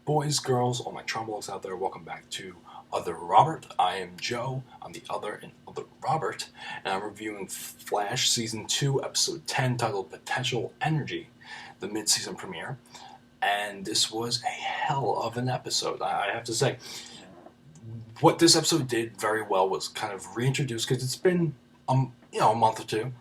Boys, girls, all my trombolos out there, welcome back to Otherobert. I am Joe. I'm the other in Otherobert, and I'm reviewing Flash Season 2, Episode 10, titled Potential Energy, the mid-season premiere. And this was a hell of an episode, I have to say. What this episode did very well was kind of reintroduce, because it's been a month or two,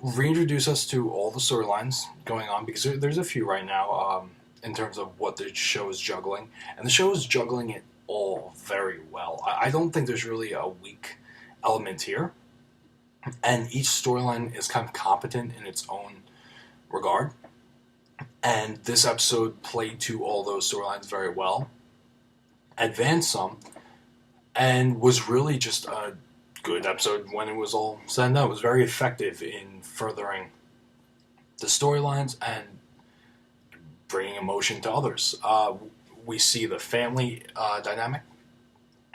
reintroduce us to all the storylines going on, because there's a few right now, in terms of what the show is juggling. And the show is juggling it all very well. I don't think there's really a weak element here. And each storyline is kind of competent in its own regard. And this episode played to all those storylines very well, advanced some, and was really just a good episode when it was all said and done. It was very effective in furthering the storylines and bringing emotion to others. We see the family dynamic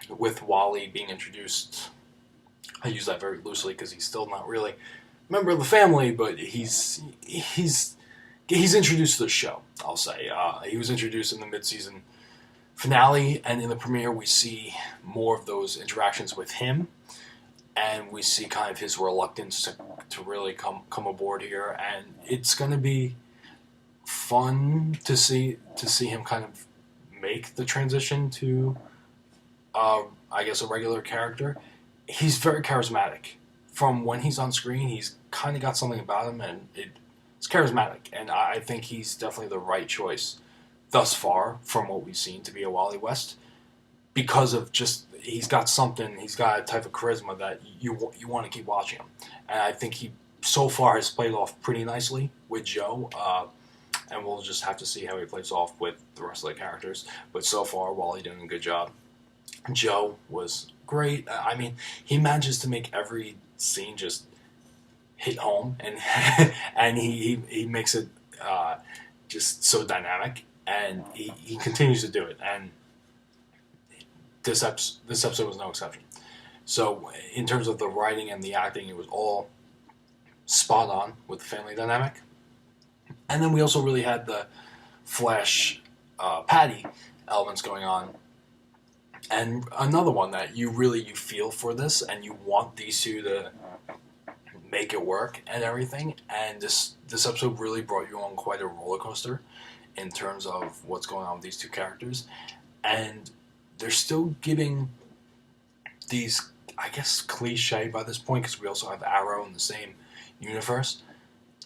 with Wally being introduced. I use that very loosely because he's still not really a member of the family, but he's introduced to the show, I'll say. He was introduced in the mid-season finale, and in the premiere we see more of those interactions with him, and we see kind of his reluctance to really come aboard here, and it's going to be fun to see him kind of make the transition to, I guess, a regular character. He's very charismatic. From when he's on screen, he's kind of got something about him, and it's charismatic, and I think he's definitely the right choice thus far from what we've seen to be a Wally West, because of just, he's got a type of charisma that you want to keep watching him. And I think he so far has played off pretty nicely with Joe, and we'll just have to see how he plays off with the rest of the characters. But so far, Wally doing a good job. Joe was great. I mean, he manages to make every scene just hit home, and and he makes it just so dynamic, and he continues to do it. And this episode was no exception. So in terms of the writing and the acting, it was all spot on with the family dynamic. And then we also really had the Flash Patty elements going on. And another one that you feel for this, and you want these two to make it work and everything. And this episode really brought you on quite a roller coaster in terms of what's going on with these two characters. And they're still giving these, I guess, cliche by this point, because we also have Arrow in the same universe.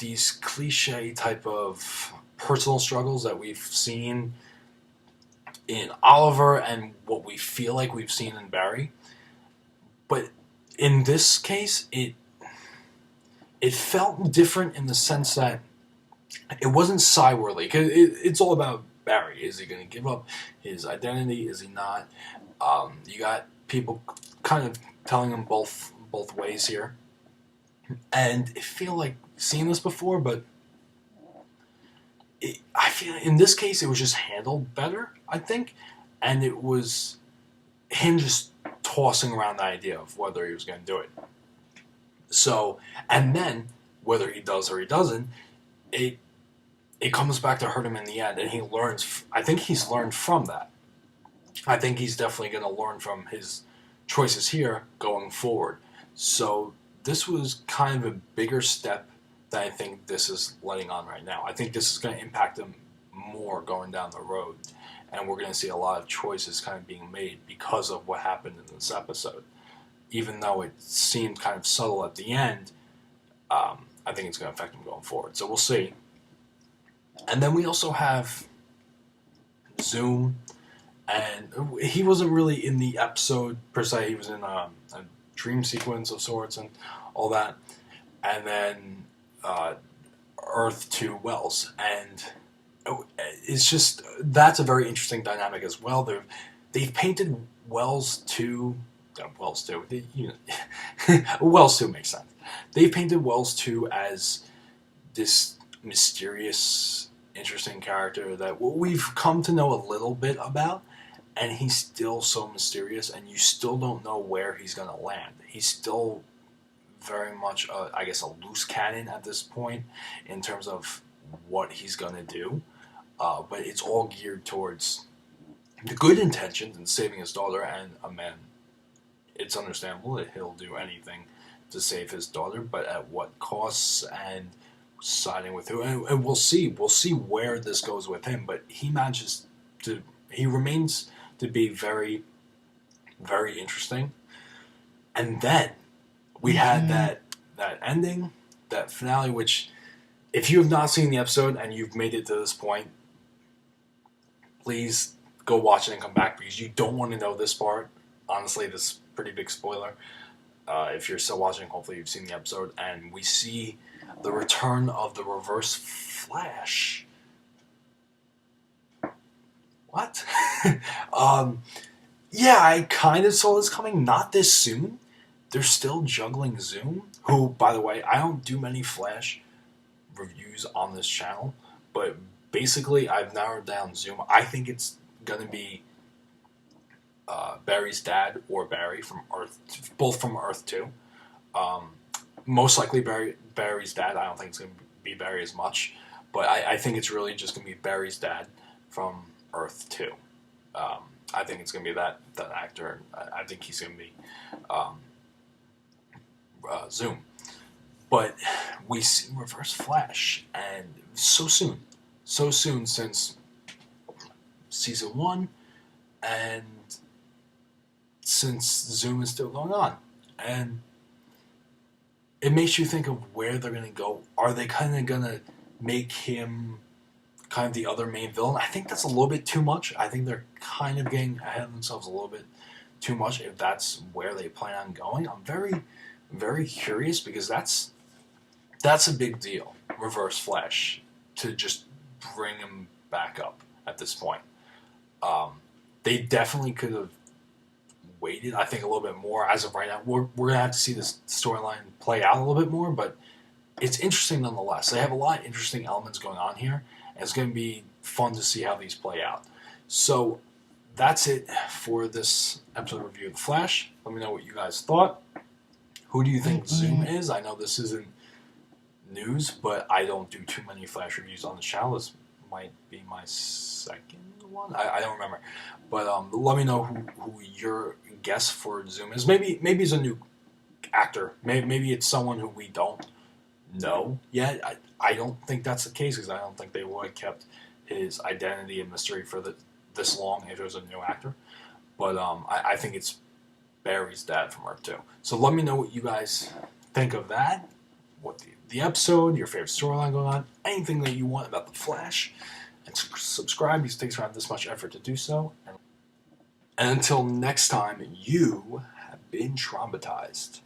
These cliche type of personal struggles that we've seen in Oliver and what we feel like we've seen in Barry. But in this case, it felt different in the sense that it wasn't sigh-worthy. It's all about Barry. Is he going to give up his identity? Is he not? You got people kind of telling him both ways here. And I feel like seen this before, but I feel in this case it was just handled better, I think. And it was him just tossing around the idea of whether he was going to do it. So, and then, whether he does or he doesn't, it comes back to hurt him in the end, and he learns. I think he's learned from that. I think he's definitely going to learn from his choices here going forward. So this was kind of a bigger step than I think this is letting on right now. I think this is going to impact him more going down the road, and we're going to see a lot of choices kind of being made because of what happened in this episode. Even though it seemed kind of subtle at the end, I think it's going to affect him going forward. So we'll see. And then we also have Zoom, and he wasn't really in the episode per se. He was in a dream sequence of sorts and all that. And then Earth to Wells, and it's just, that's a very interesting dynamic as well. They've painted Wells 2 makes sense. They've painted Wells 2 as this mysterious, interesting character that we've come to know a little bit about, and he's still so mysterious, and you still don't know where he's going to land. He's still very much, I guess, a loose cannon at this point in terms of what he's going to do. but it's all geared towards the good intentions and saving his daughter. And a man, it's understandable that he'll do anything to save his daughter, but at what costs and siding with who? And we'll see. We'll see where this goes with him. But he manages to. He remains to be very, very interesting. And then we had that ending, that finale, which, if you have not seen the episode and you've made it to this point, please go watch it and come back, because you don't want to know this part. Honestly, this is a pretty big spoiler. If you're still watching, hopefully you've seen the episode. And we see the return of the Reverse Flash. What? Yeah, I kind of saw this coming. Not this soon. They're still juggling Zoom, who, by the way, I don't do many Flash reviews on this channel, but basically I've narrowed down Zoom. I think it's going to be Barry's dad or Barry from Earth, both from Earth 2. Most likely Barry's dad. I don't think it's going to be Barry as much, but I think it's really just going to be Barry's dad from Earth 2. I think it's going to be that actor. I think he's going to be Zoom. But we see Reverse Flash, and so soon since season 1, and since Zoom is still going on. And it makes you think of where they're going to go. Are they kind of going to make him kind of the other main villain? I think that's a little bit too much. I think they're kind of getting ahead of themselves a little bit too much if that's where they plan on going. I'm very, very curious, because that's a big deal, Reverse Flash, to just bring him back up at this point. They definitely could have waited, I think, a little bit more. As of right now, we're going to have to see this storyline play out a little bit more, but it's interesting nonetheless. They have a lot of interesting elements going on here, and it's going to be fun to see how these play out. So that's it for this episode review of The Flash. Let me know what you guys thought. Who do you think Zoom is? I know this isn't news, but I don't do too many Flash reviews on the channel. This might be my second one. I don't remember. But let me know who your guess for Zoom is. Maybe it's a new actor. Maybe it's someone who we don't know yet. I don't think that's the case, because I don't think they would have kept his identity a mystery for this long if it was a new actor. But I think it's Barry's dad from Earth 2. So let me know what you guys think of that. What the episode, your favorite storyline going on, anything that you want about The Flash. And subscribe, because it takes around this much effort to do so. And until next time, you have been traumatized.